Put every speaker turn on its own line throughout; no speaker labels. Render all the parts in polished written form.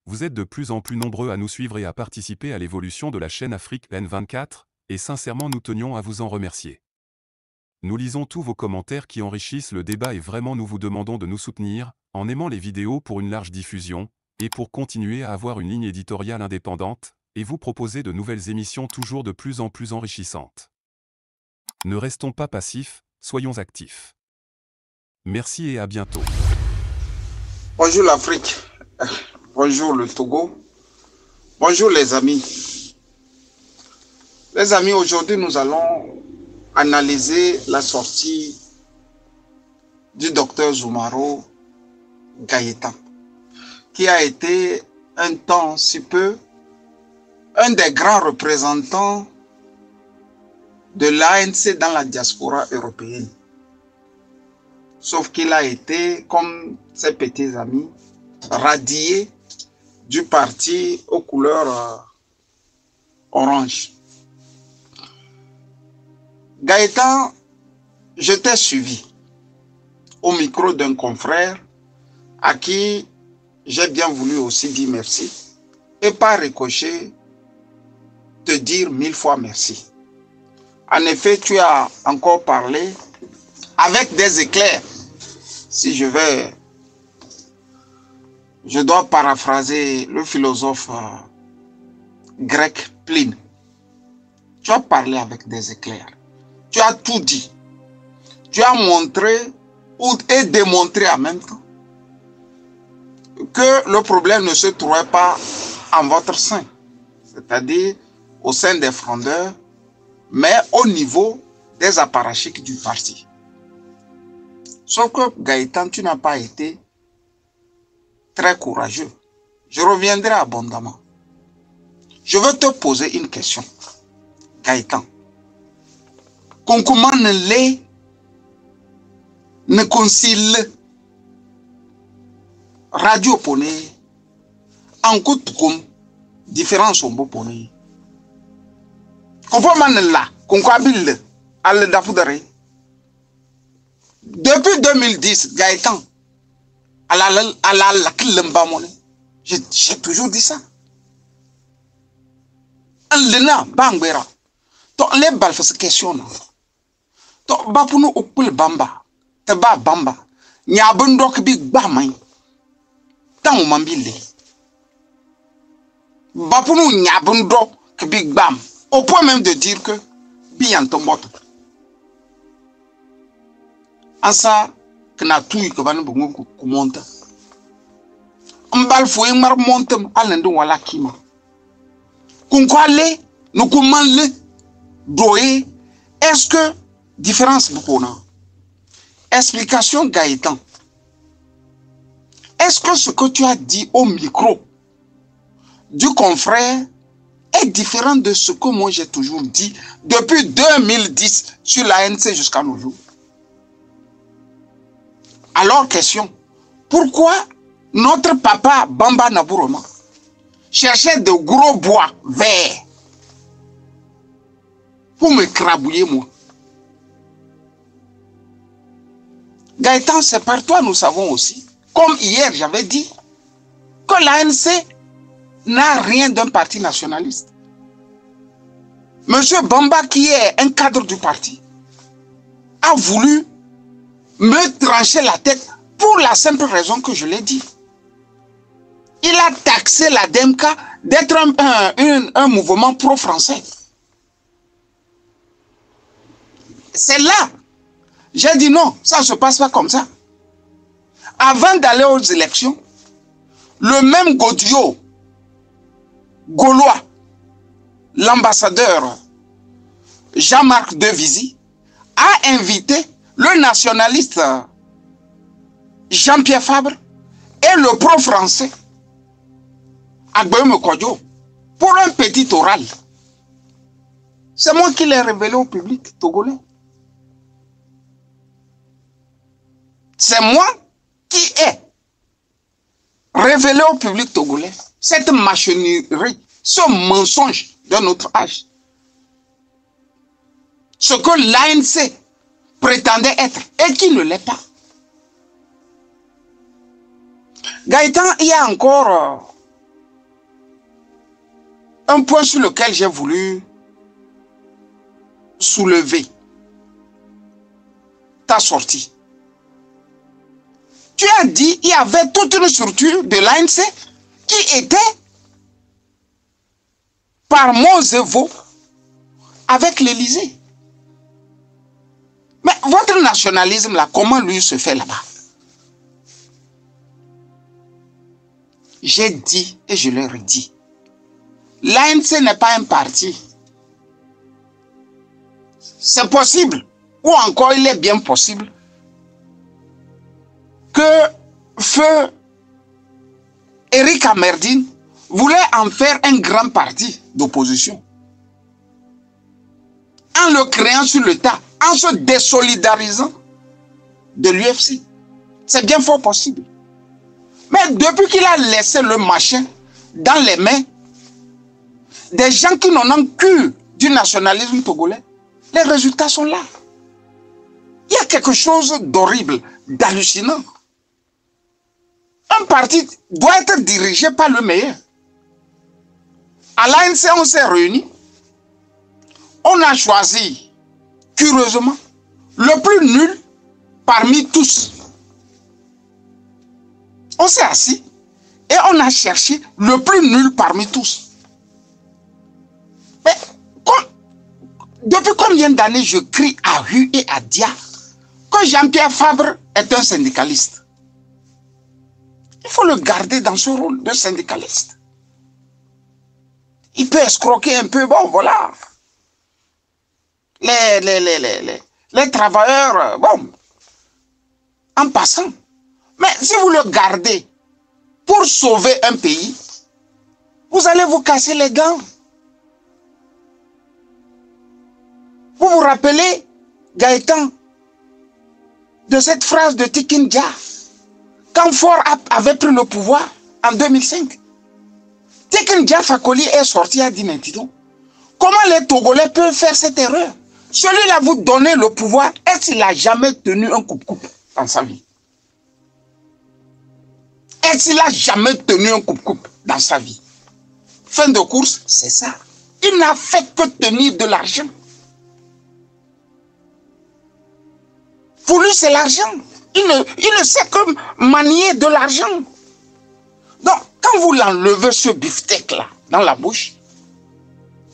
Vous êtes de plus en plus nombreux à nous suivre et à participer à l'évolution de la chaîne Afrique N24, et sincèrement nous tenions à vous en remercier. Nous lisons tous vos commentaires qui enrichissent le débat et vraiment nous vous demandons de nous soutenir, en aimant les vidéos pour une large diffusion, et pour continuer à avoir une ligne éditoriale indépendante, et vous proposer de nouvelles émissions toujours de plus en plus enrichissantes. Ne restons pas passifs, soyons actifs. Merci et à bientôt.
Bonjour l'Afrique, bonjour le Togo, bonjour les amis. Les amis, aujourd'hui nous allons analyser la sortie du docteur Zoumaro Gaëtan, qui a été un temps si peu un des grands représentants de l'ANC dans la diaspora européenne. Sauf qu'il a été, comme ses petits amis, radié du parti aux couleurs orange. Gaëtan, je t'ai suivi au micro d'un confrère à qui j'ai bien voulu aussi dire merci et par ricochet te dire 1000 fois merci. En effet, tu as encore parlé avec des éclairs. Si je dois paraphraser le philosophe grec Pline. Tu as parlé avec des éclairs. Tu as tout dit. Tu as montré et démontré en même temps que le problème ne se trouvait pas en votre sein, c'est-à-dire au sein des frondeurs, mais au niveau des apparatchiks du parti. Sauf que Gaëtan, tu n'as pas été très courageux. Je reviendrai abondamment. Je veux te poser une question. Gaëtan, comment ne concile radio pone en coup comme différence au beau pone. Comment là, concabile à l'endafudare. Depuis 2010, Gaëtan, j'ai toujours dit ça. Lena Bangbera, ton les balfas question. Ton bapunu opul bamba, te ba bamba, nyabundok big bamay. Tant mambile. Bapunu nyabundok big bam, au point même de dire que bien ton moto. Ansa kena tui ko banu bungu kumonta mbal fo mar montam alendo wala kima kun ko ale no ko manle doye. Est-ce que différence bukona explication Gaëtan, est-ce que ce que tu as dit au micro du confrère est différent de ce que moi j'ai toujours dit depuis 2010 sur l'ANC jusqu'à nos jours? Alors, question, pourquoi notre papa Bamba Nabouroma cherchait de gros bois verts pour me crabouiller moi? Gaëtan, c'est par toi nous savons aussi, comme hier j'avais dit, que l'ANC n'a rien d'un parti nationaliste. Monsieur Bamba, qui est un cadre du parti, a voulu me trancher la tête pour la simple raison que je l'ai dit. Il a taxé la DMK d'être un mouvement pro-français. C'est là. J'ai dit non, ça ne se passe pas comme ça. Avant d'aller aux élections, le même Gaudio, gaulois, l'ambassadeur Jean-Marc Devisy, a invité le nationaliste Jean-Pierre Fabre et le pro-français Agbeum Kodjo pour un petit oral. C'est moi qui l'ai révélé au public togolais. C'est moi qui ai révélé au public togolais cette machinerie, ce mensonge de notre âge. Ce que l'ANC prétendait être et qui ne l'est pas. Gaëtan, il y a encore un point sur lequel j'ai voulu soulever ta sortie. Tu as dit qu'il y avait toute une structure de l'ANC qui était par Montzevo avec l'Élysée. Mais votre nationalisme là, comment lui se fait là-bas? J'ai dit et je le redis. L'ANC n'est pas un parti. C'est possible, ou encore il est bien possible, que feu Éric Amerdine voulait en faire un grand parti d'opposition. En le créant sur le tas, en se désolidarisant de l'UFC. C'est bien fort possible. Mais depuis qu'il a laissé le machin dans les mains des gens qui n'en ont que du nationalisme togolais, les résultats sont là. Il y a quelque chose d'horrible, d'hallucinant. Un parti doit être dirigé par le meilleur. À l'ANC, on s'est réunis. On a choisi, curieusement, le plus nul parmi tous. On s'est assis et on a cherché le plus nul parmi tous. Mais depuis combien d'années je crie à Hu et à Dia que Jean-Pierre Fabre est un syndicaliste? Il faut le garder dans ce rôle de syndicaliste. Il peut escroquer un peu, bon voilà. Les travailleurs, bon, en passant. Mais si vous le gardez pour sauver un pays, vous allez vous casser les dents. Vous vous rappelez, Gaëtan, de cette phrase de Tikin Jah, quand Faure avait pris le pouvoir en 2005. Tikin Jah Fakoly est sorti à dire, comment les Togolais peuvent faire cette erreur? Celui-là vous donnez le pouvoir, est-ce qu'il n'a jamais tenu un coupe-coupe dans sa vie? Est-ce qu'il n'a jamais tenu un coupe-coupe dans sa vie? Fin de course, c'est ça. Il n'a fait que tenir de l'argent. Pour lui, c'est l'argent. Il ne sait que manier de l'argent. Donc, quand vous l'enlevez ce beefsteak-là dans la bouche,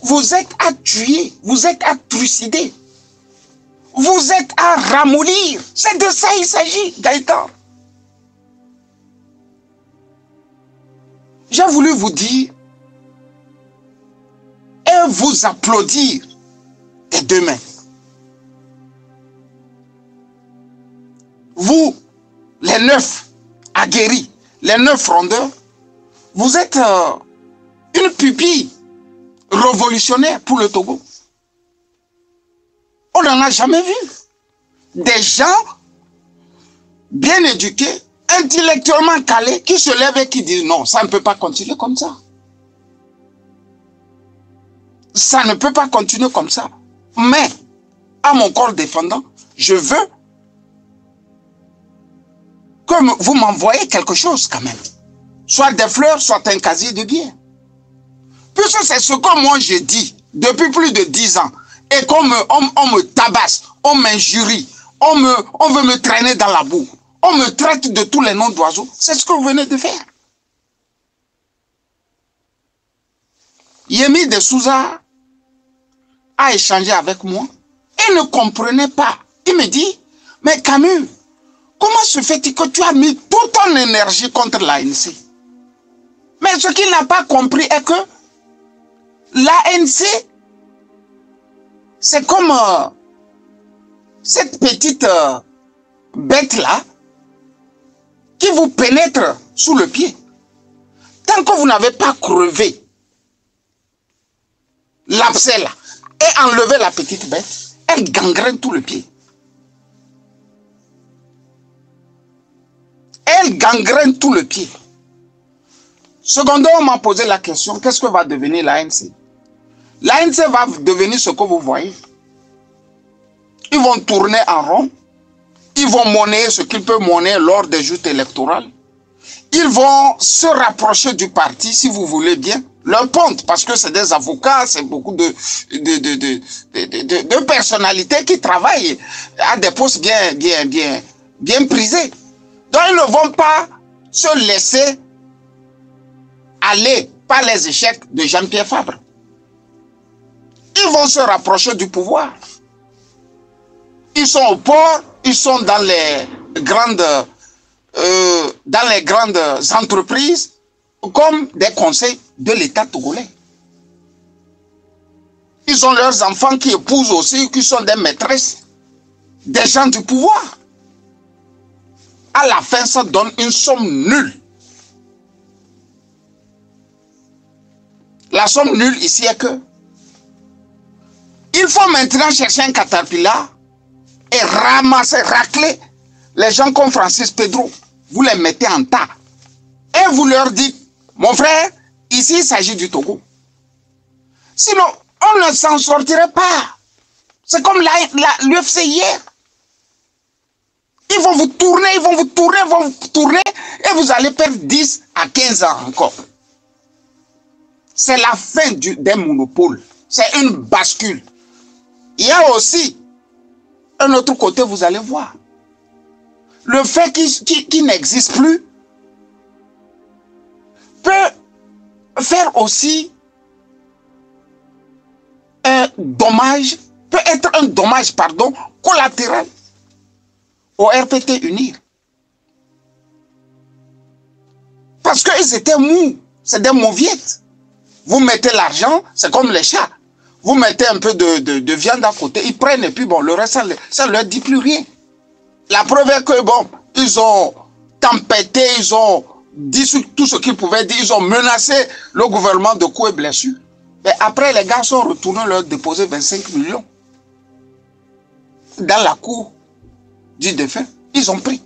vous êtes à tuer, vous êtes à trucider, vous êtes à ramollir. C'est de ça il s'agit, Gaëtan. J'ai voulu vous dire et vous applaudir des deux mains. Vous, les 9 aguerris, les 9 frondeurs, vous êtes une pupille révolutionnaire pour le Togo. On n'en a jamais vu. Des gens bien éduqués, intellectuellement calés, qui se lèvent et qui disent non, ça ne peut pas continuer comme ça. Ça ne peut pas continuer comme ça. Mais, à mon corps défendant, je veux que vous m'envoyez quelque chose quand même. Soit des fleurs, soit un casier de bière. Puisque c'est ce que moi je dis depuis plus de 10 ans. Et qu'on me tabasse, on m'injurie, on veut me traîner dans la boue. On me traite de tous les noms d'oiseaux. C'est ce que vous venez de faire. Yemi de Souza a échangé avec moi et ne comprenait pas. Il me dit, mais Camus, comment se fait-il que tu as mis toute ton énergie contre l'ANC? Mais ce qu'il n'a pas compris est que l'ANC, c'est comme cette petite bête-là qui vous pénètre sous le pied. Tant que vous n'avez pas crevé l'abcès là et enlevé la petite bête, elle gangrène tout le pied. Elle gangrène tout le pied. Secondo, on m'a posé la question, qu'est-ce que va devenir l'ANC? L'ANC va devenir ce que vous voyez. Ils vont tourner en rond. Ils vont monnayer ce qu'ils peuvent monnayer lors des joutes électorales. Ils vont se rapprocher du parti, si vous voulez bien, leur ponte, parce que c'est des avocats, c'est beaucoup de personnalités qui travaillent à des postes bien prisés. Donc, ils ne vont pas se laisser aller par les échecs de Jean-Pierre Fabre. Ils vont se rapprocher du pouvoir. Ils sont au port, ils sont dans les grandes entreprises comme des conseils de l'État togolais. Ils ont leurs enfants qui épousent aussi, qui sont des maîtresses, des gens du pouvoir. À la fin, ça donne une somme nulle. La somme nulle ici est que il faut maintenant chercher un caterpillar et ramasser, racler les gens comme Francis Pedro. Vous les mettez en tas. Et vous leur dites, mon frère, ici il s'agit du Togo. Sinon, on ne s'en sortirait pas. C'est comme l'UFC hier. Ils vont vous tourner, ils vont vous tourner, et vous allez perdre 10 à 15 ans encore. C'est la fin des monopoles. C'est une bascule. Il y a aussi un autre côté, vous allez voir. Le fait qu'il n'existe plus peut faire aussi un dommage, peut être un dommage, pardon, collatéral au RPT Unir. Parce qu'ils étaient mous, c'est des mauviettes. Vous mettez l'argent, c'est comme les chats. Vous mettez un peu de viande à côté, ils prennent et puis bon, le reste, ça ne leur dit plus rien. La preuve est que bon, ils ont tempêté, ils ont dit tout ce qu'ils pouvaient dire, ils ont menacé le gouvernement de coups et blessures. Et après, les gars sont retournés leur déposer 25 millions. Dans la cour du défunt, ils ont pris.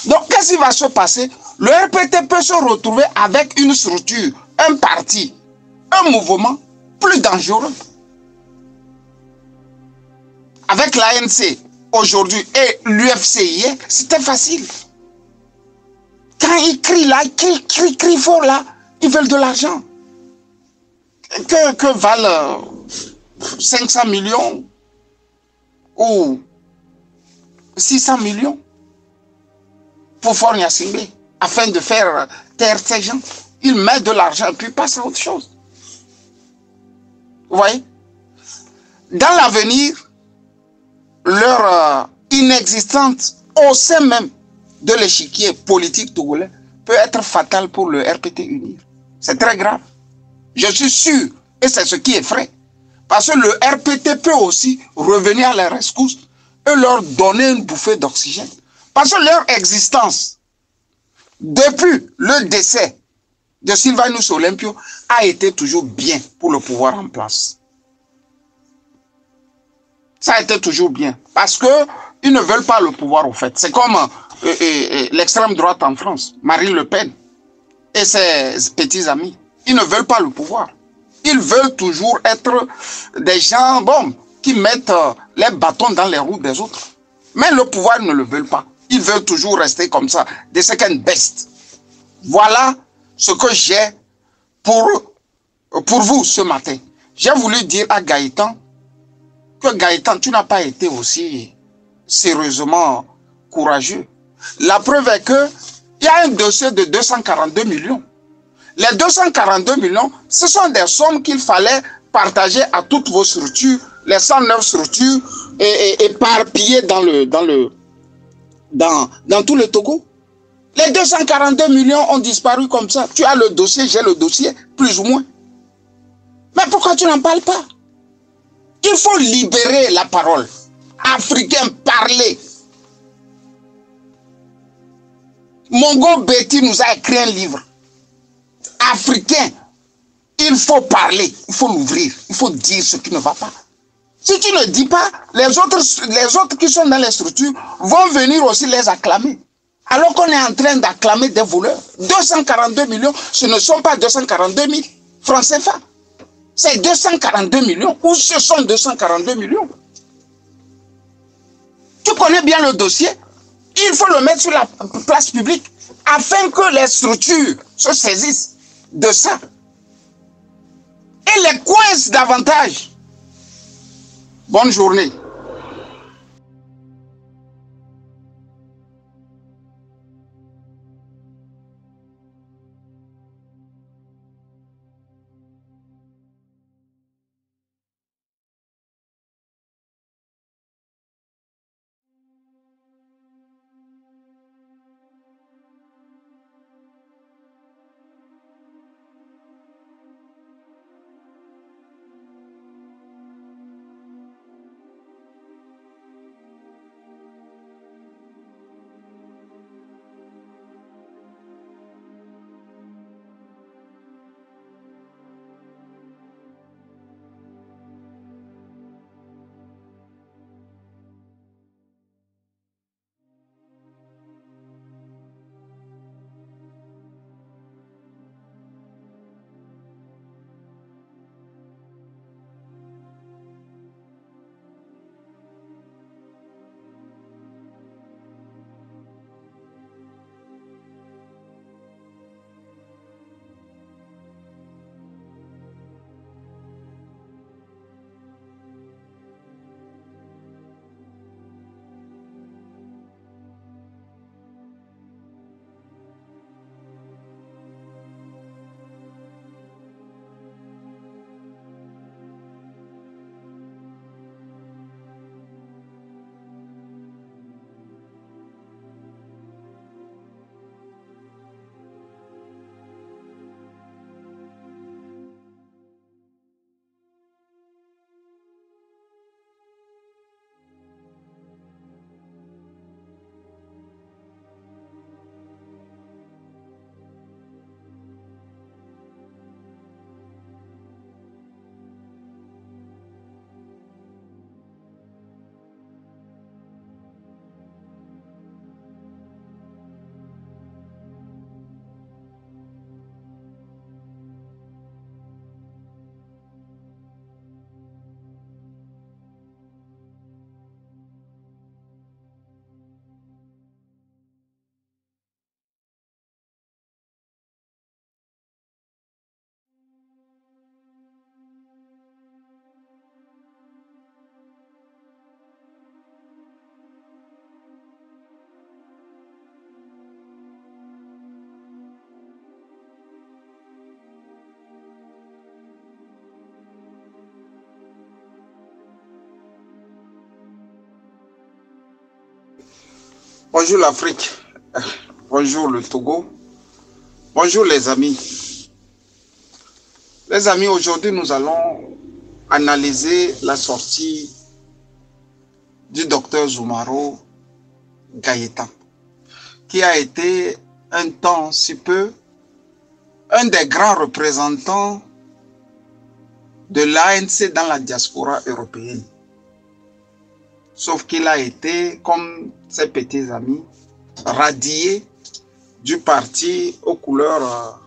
Donc, qu'est-ce qui va se passer? Le RPT peut se retrouver avec une structure, un parti, un mouvement plus dangereux. Avec l'ANC aujourd'hui et l'UFC hier, c'était facile. Quand ils crient là, qu'ils crient fort là, ils veulent de l'argent. Que valent 500 millions ou 600 millions pour Faure Gnassingbé afin de faire taire ces gens? Ils mettent de l'argent et puis passent à autre chose. Vous voyez? Dans l'avenir, leur inexistence au sein même de l'échiquier politique togolais peut être fatale pour le RPT Unir. C'est très grave. Je suis sûr, et c'est ce qui effraie. Parce que le RPT peut aussi revenir à leur rescousse et leur donner une bouffée d'oxygène. Parce que leur existence, depuis le décès de Sylvanus Olympio, a été toujours bien pour le pouvoir en place. Ça a été toujours bien. Parce qu'ils ne veulent pas le pouvoir, au fait. C'est comme l'extrême droite en France, Marine Le Pen et ses petits amis. Ils ne veulent pas le pouvoir. Ils veulent toujours être des gens, bon, qui mettent les bâtons dans les roues des autres. Mais le pouvoir, ils ne le veulent pas. Ils veulent toujours rester comme ça, des second best. Voilà ce que j'ai pour vous ce matin. J'ai voulu dire à Gaëtan que Gaëtan, tu n'as pas été aussi sérieusement courageux. La preuve est que il y a un dossier de 242 millions. Les 242 millions, ce sont des sommes qu'il fallait partager à toutes vos structures, les 109 structures éparpillées dans tout le Togo. Les 242 millions ont disparu comme ça. Tu as le dossier, j'ai le dossier, plus ou moins. Mais pourquoi tu n'en parles pas? Il faut libérer la parole. Africain, parler. Mongo Betty nous a écrit un livre. Africain, il faut parler, il faut l'ouvrir, il faut dire ce qui ne va pas. Si tu ne dis pas, les autres qui sont dans les structures vont venir aussi les acclamer. Alors qu'on est en train d'acclamer des voleurs. 242 millions, ce ne sont pas 242 000 francs CFA. C'est 242 millions. Où ce sont 242 millions? Tu connais bien le dossier. Il faut le mettre sur la place publique afin que les structures se saisissent. de ça. Et les coince davantage. Bonne journée. Bonjour l'Afrique, bonjour le Togo, bonjour les amis. Les amis, aujourd'hui nous allons analyser la sortie du docteur Zoumaro Gaëtan, qui a été un temps si peu un des grands représentants de l'ANC dans la diaspora européenne. Sauf qu'il a été, comme ses petits amis, radié du parti aux couleurs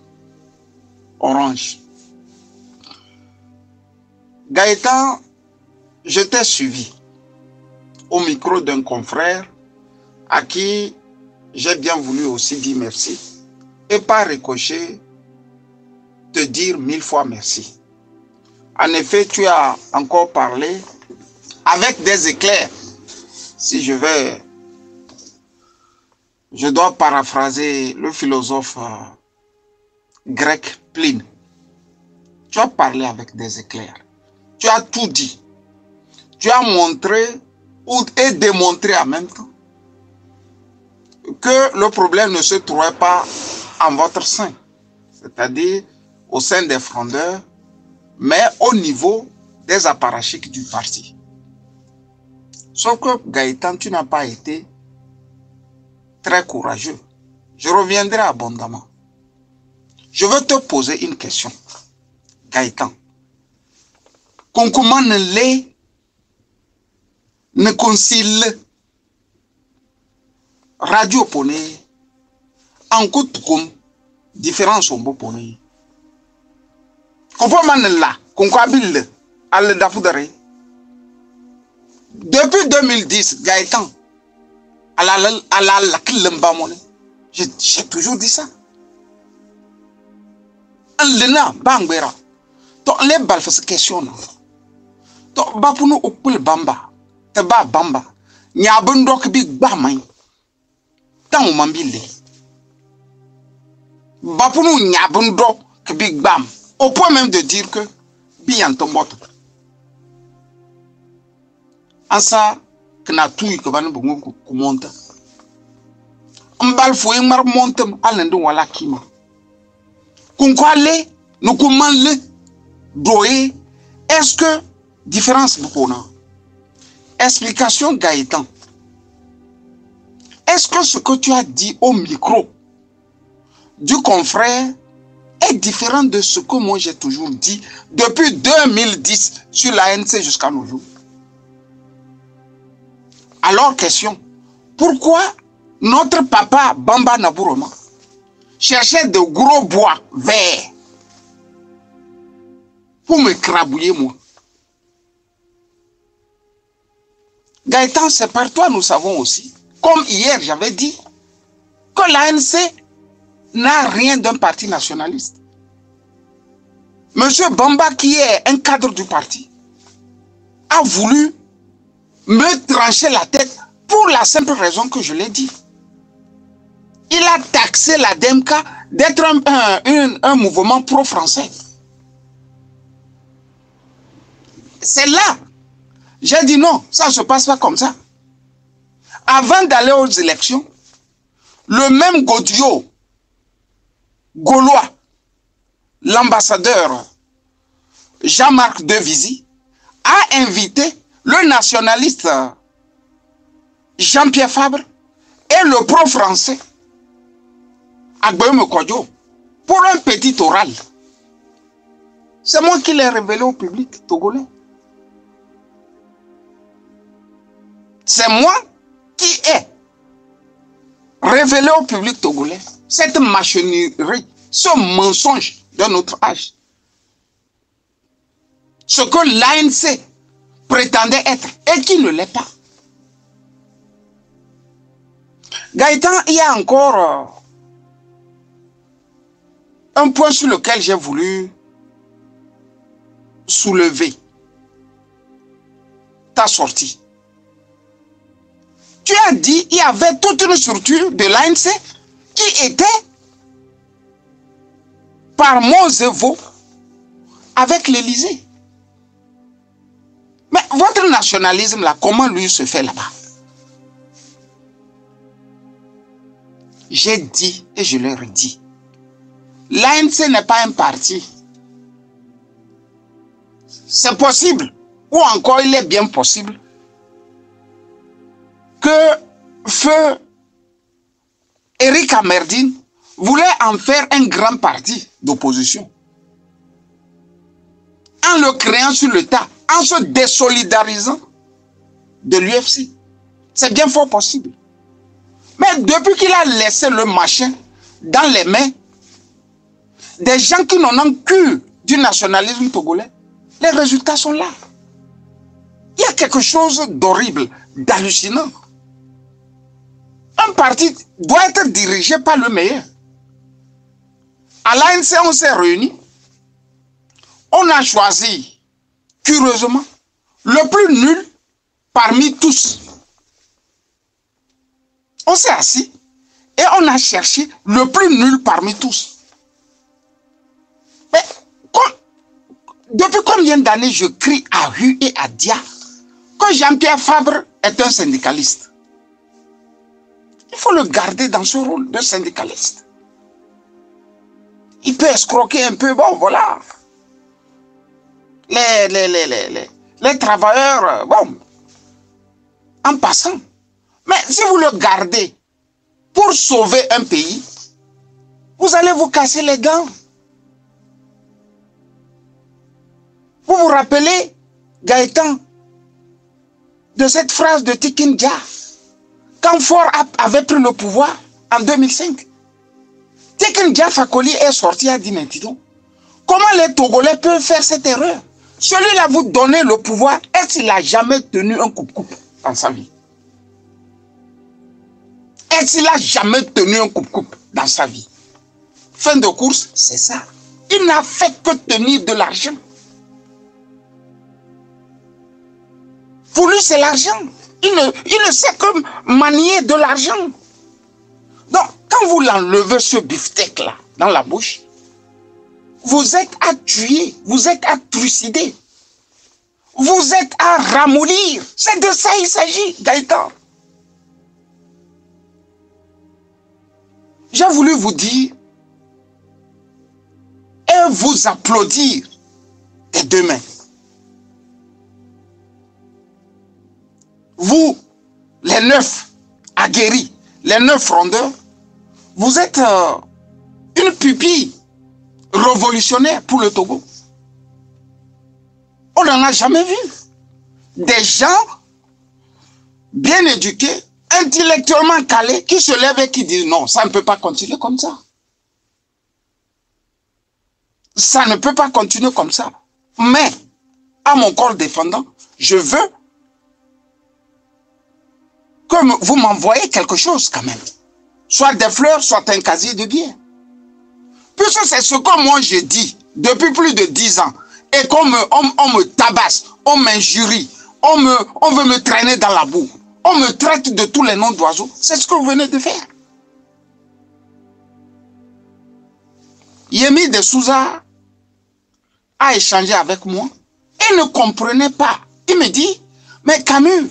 orange. Gaëtan, je t'ai suivi au micro d'un confrère à qui j'ai bien voulu aussi dire merci et par ricochet te dire 1000 fois merci. En effet, tu as encore parlé avec des éclairs. Si je dois paraphraser le philosophe grec Pline. Tu as parlé avec des éclairs. Tu as tout dit. Tu as montré et démontré en même temps que le problème ne se trouvait pas en votre sein, c'est-à-dire au sein des frondeurs, mais au niveau des apparatchiks du parti. Sauf que Gaëtan, tu n'as pas été très courageux. Je reviendrai abondamment. Je veux te poser une question. Gaëtan, comment ne concile radio pone en coup comme différence au beau pone. Comment là, concabile à le dafoudare. Depuis 2010, Gaëtan, j'ai toujours dit ça. Lena bangbera. Donc les balles font question. Donc ba pour nous okul bamba. Te ba bamba. Nyabun ki big bamay. Tant mambile. Ba pour nous nyabun ki big bam. Au point même de dire que bien ton moto. En ça que na tout que va nous monter. Mbal fo mar montem alendo wala kima. Kunkwale nous kumanle doye. Est-ce que différence beaucoup non? Explication Gaëtan. Est-ce que ce que tu as dit au micro du confrère est différent de ce que moi j'ai toujours dit depuis 2010 sur l'ANC jusqu'à nos jours? Alors question, pourquoi notre papa Bamba Nabouroma cherchait de gros bois verts pour me crabouiller moi? Gaëtan, c'est par toi nous savons aussi, comme hier j'avais dit, que l'ANC n'a rien d'un parti nationaliste. Monsieur Bamba, qui est un cadre du parti, a voulu me trancher la tête pour la simple raison que je l'ai dit. Il a taxé la DMK d'être un mouvement pro-français. C'est là. J'ai dit non, ça ne se passe pas comme ça. Avant d'aller aux élections, le même Godio, Gaulois, l'ambassadeur Jean-Marc Devisy, a invité le nationaliste Jean-Pierre Fabre et le pro-français Agboyome Kodjo pour un petit oral. C'est moi qui l'ai révélé au public togolais. C'est moi qui ai révélé au public togolais cette machinerie, ce mensonge de notre âge. Ce que l'ANC prétendait être et qui ne l'est pas. Gaëtan, il y a encore un point sur lequel j'ai voulu soulever ta sortie. Tu as dit qu'il y avait toute une structure de l'ANC qui était par Mosevo avec l'Élysée. Mais votre nationalisme là, comment lui se fait là-bas? J'ai dit et je leur ai dit, l'ANC n'est pas un parti. C'est possible, ou encore il est bien possible, que feu Éric Amerdine voulait en faire un grand parti d'opposition. En le créant sur le tas, en se désolidarisant de l'UFC. C'est bien fort possible. Mais depuis qu'il a laissé le machin dans les mains des gens qui n'en ont que du nationalisme togolais, les résultats sont là. Il y a quelque chose d'horrible, d'hallucinant. Un parti doit être dirigé par le meilleur. À l'ANC, on s'est réunis. On a choisi, curieusement, le plus nul parmi tous. On s'est assis et on a cherché le plus nul parmi tous. Mais depuis combien d'années je crie à Hu et à Dia que Jean-Pierre Fabre est un syndicaliste? Il faut le garder dans ce rôle de syndicaliste. Il peut escroquer un peu, bon voilà. Les travailleurs, bon, en passant. Mais si vous le gardez pour sauver un pays, vous allez vous casser les dents. Vous vous rappelez, Gaëtan, de cette phrase de Tikin Jah, quand Faure avait pris le pouvoir en 2005. Tikin Jah Fakoly est sorti à Dinetidon. Comment les Togolais peuvent faire cette erreur? Celui-là vous donnez le pouvoir, est-ce qu'il n'a jamais tenu un coupe-coupe dans sa vie? Est-ce qu'il n'a jamais tenu un coupe-coupe dans sa vie? Fin de course, c'est ça. Il il n'a fait que tenir de l'argent. Pour lui, c'est l'argent. Il ne sait que manier de l'argent. Donc, quand vous l'enlevez ce beefsteak-là dans la bouche, vous êtes à tuer, vous êtes à trucider, vous êtes à ramollir. C'est de ça il s'agit, Gaëtan. J'ai voulu vous dire et vous applaudir des deux mains. Vous, les 9 aguerris, les 9 frondeurs, vous êtes une pupille révolutionnaire pour le Togo. On n'en a jamais vu. Des gens bien éduqués, intellectuellement calés, qui se lèvent et qui disent non, ça ne peut pas continuer comme ça. Ça ne peut pas continuer comme ça. Mais, à mon corps défendant, je veux que vous m'envoyez quelque chose quand même. Soit des fleurs, soit un casier de biens. Puisque c'est ce que moi je dis depuis plus de 10 ans. Et qu'on on me tabasse, on m'injurie, on veut me traîner dans la boue. On me traite de tous les noms d'oiseaux. C'est ce que vous venez de faire. Yemi de Souza a échangé avec moi. Il ne comprenait pas. Il me dit, mais Camus,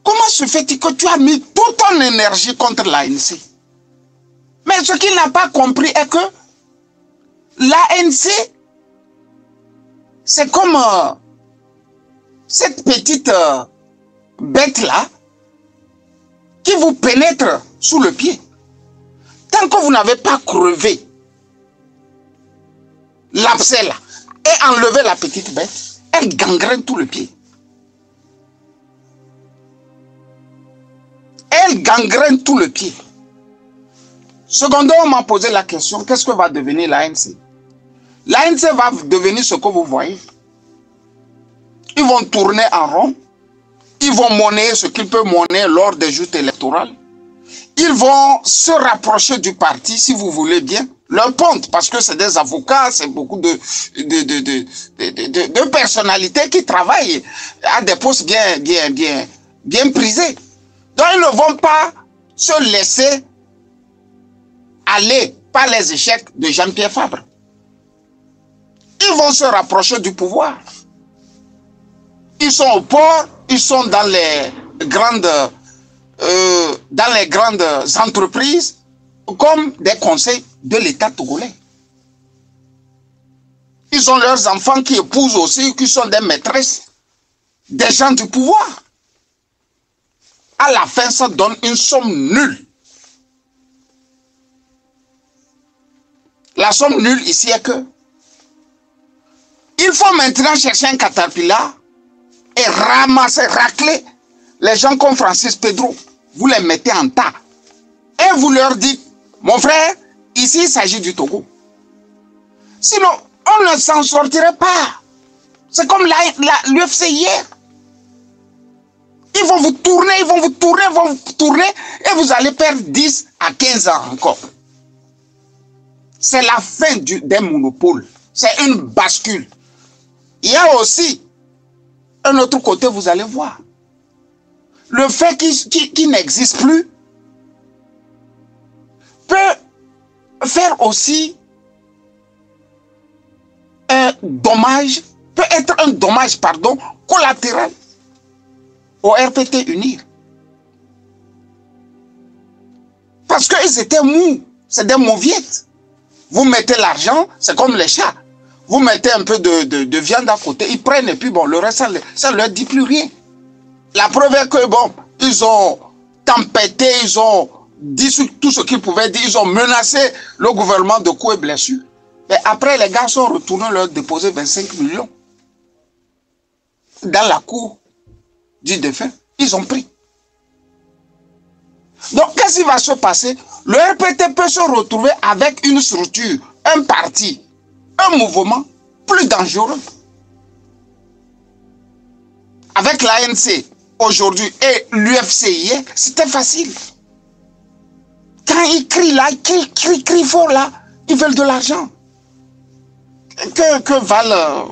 comment se fait-il que tu as mis toute ton énergie contre l'ANC? Mais ce qu'il n'a pas compris est que l'ANC, c'est comme cette petite bête-là qui vous pénètre sous le pied. Tant que vous n'avez pas crevé l'abcès là et enlevé la petite bête, elle gangrène tout le pied. Elle gangrène tout le pied. Secondo, on m'a posé la question, qu'est-ce que va devenir l'ANC? L'ANC va devenir ce que vous voyez. Ils vont tourner en rond. Ils vont monnayer ce qu'ils peuvent monnayer lors des joutes électorales. Ils vont se rapprocher du parti, si vous voulez bien. Leur ponte, parce que c'est des avocats, c'est beaucoup de personnalités qui travaillent à des postes bien prisés. Donc ils ne vont pas se laisser aller par les échecs de Jean-Pierre Fabre. Ils vont se rapprocher du pouvoir. Ils sont au port, ils sont dans les grandes entreprises comme des conseils de l'État togolais. Ils ont leurs enfants qui épousent aussi, qui sont des maîtresses, des gens du pouvoir. À la fin, ça donne une somme nulle. La somme nulle ici est que il faut maintenant chercher un caterpillar et ramasser, racler les gens comme Francis Pedro. Vous les mettez en tas. Et vous leur dites, mon frère, ici il s'agit du Togo. Sinon, on ne s'en sortirait pas. C'est comme l'UFC hier. Ils vont vous tourner, ils vont vous tourner, ils vont vous tourner, et vous allez perdre 10 à 15 ans encore. C'est la fin des monopoles. C'est une bascule. Il y a aussi un autre côté, vous allez voir. Le fait qu'il n'existe plus peut faire aussi un dommage, peut être un dommage, pardon, collatéral au RPT Unir. Parce qu'ils étaient mous, c'est des mauviettes. Vous mettez l'argent, c'est comme les chats. Vous mettez un peu de viande à côté, ils prennent et puis bon, le reste, ça ne leur dit plus rien. La preuve est que bon, ils ont tempêté, ils ont dit tout ce qu'ils pouvaient dire, ils ont menacé le gouvernement de coups et blessures. Mais après, les gars sont retournés leur déposer 25 millions. Dans la cour du défunt, ils ont pris. Donc, qu'est-ce qui va se passer? Le RPT peut se retrouver avec une structure, un parti, un mouvement plus dangereux. Avec l'ANC aujourd'hui et l'UFC hier, c'était facile. Quand ils crient là, ils crient fort là, ils veulent de l'argent. que valent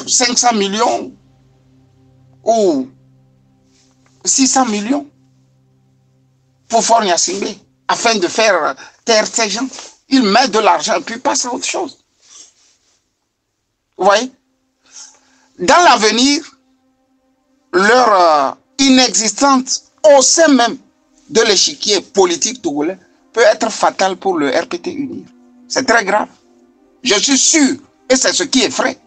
500 millions ou 600 millions pour Faure Gnassingbé afin de faire taire ces gens. Ils mettent de l'argent et puis passent à autre chose. Vous voyez? Dans l'avenir, leur inexistence au sein même de l'échiquier politique togolais peut être fatale pour le RPT UNIR. C'est très grave. Je suis sûr, et c'est ce qui effraie.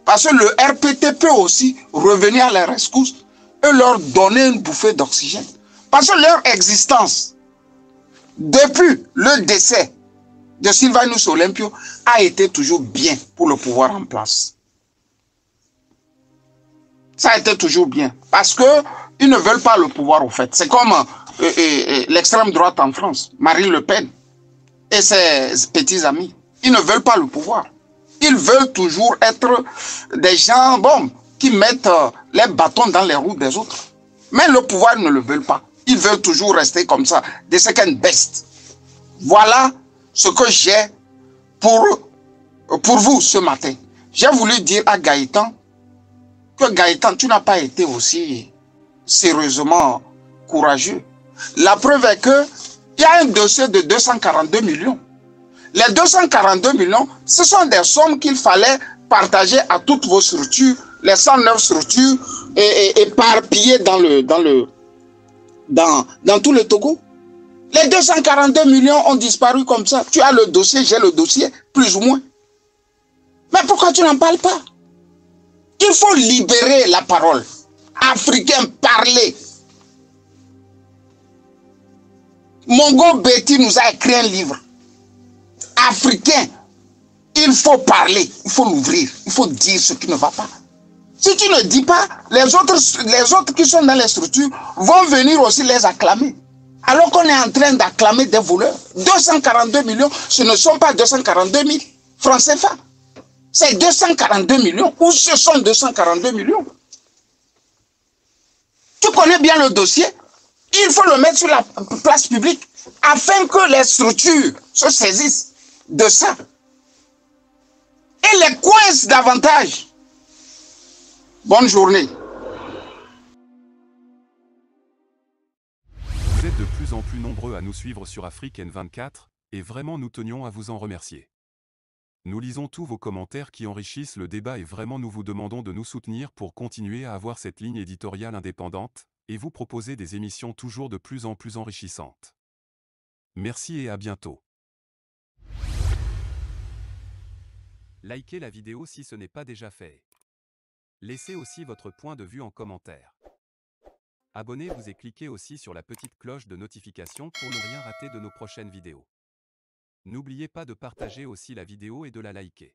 Parce que le RPT peut aussi revenir à leur rescousse et leur donner une bouffée d'oxygène. Parce que leur existence, depuis le décès de Sylvanus Olympio, a été toujours bien pour le pouvoir en place. Ça a été toujours bien. Parce qu'ils ne veulent pas le pouvoir, au fait. C'est comme l'extrême droite en France, Marine Le Pen et ses petits amis. Ils ne veulent pas le pouvoir. Ils veulent toujours être des gens, bon, qui mettent les bâtons dans les roues des autres. Mais le pouvoir, ils ne le veulent pas. Ils veulent toujours rester comme ça, des second best. Voilà ce que j'ai pour vous ce matin. J'ai voulu dire à Gaëtan que Gaëtan, tu n'as pas été aussi sérieusement courageux. La preuve est que il y a un dossier de 242 millions. Les 242 millions, ce sont des sommes qu'il fallait partager à toutes vos structures, les 109 structures éparpillées dans tout le Togo. Les 242 millions ont disparu comme ça. Tu as le dossier, j'ai le dossier, plus ou moins. Mais pourquoi tu n'en parles pas? Il faut libérer la parole. Africain, parler. Mongo Betty nous a écrit un livre. Africain, il faut parler, il faut l'ouvrir, il faut dire ce qui ne va pas. Si tu ne dis pas, les autres qui sont dans les structures vont venir aussi les acclamer. Alors qu'on est en train d'acclamer des voleurs. 242 millions, ce ne sont pas 242 000 francs CFA. C'est 242 millions. Où ce sont 242 millions? Tu connais bien le dossier. Il faut le mettre sur la place publique afin que les structures se saisissent de ça et les coincent davantage. Bonne journée.
Vous êtes de plus en plus nombreux à nous suivre sur Afrique N24 et vraiment nous tenions à vous en remercier. Nous lisons tous vos commentaires qui enrichissent le débat et vraiment nous vous demandons de nous soutenir pour continuer à avoir cette ligne éditoriale indépendante et vous proposer des émissions toujours de plus en plus enrichissantes. Merci et à bientôt. Likez la vidéo si ce n'est pas déjà fait. Laissez aussi votre point de vue en commentaire. Abonnez-vous et cliquez aussi sur la petite cloche de notification pour ne rien rater de nos prochaines vidéos. N'oubliez pas de partager aussi la vidéo et de la liker.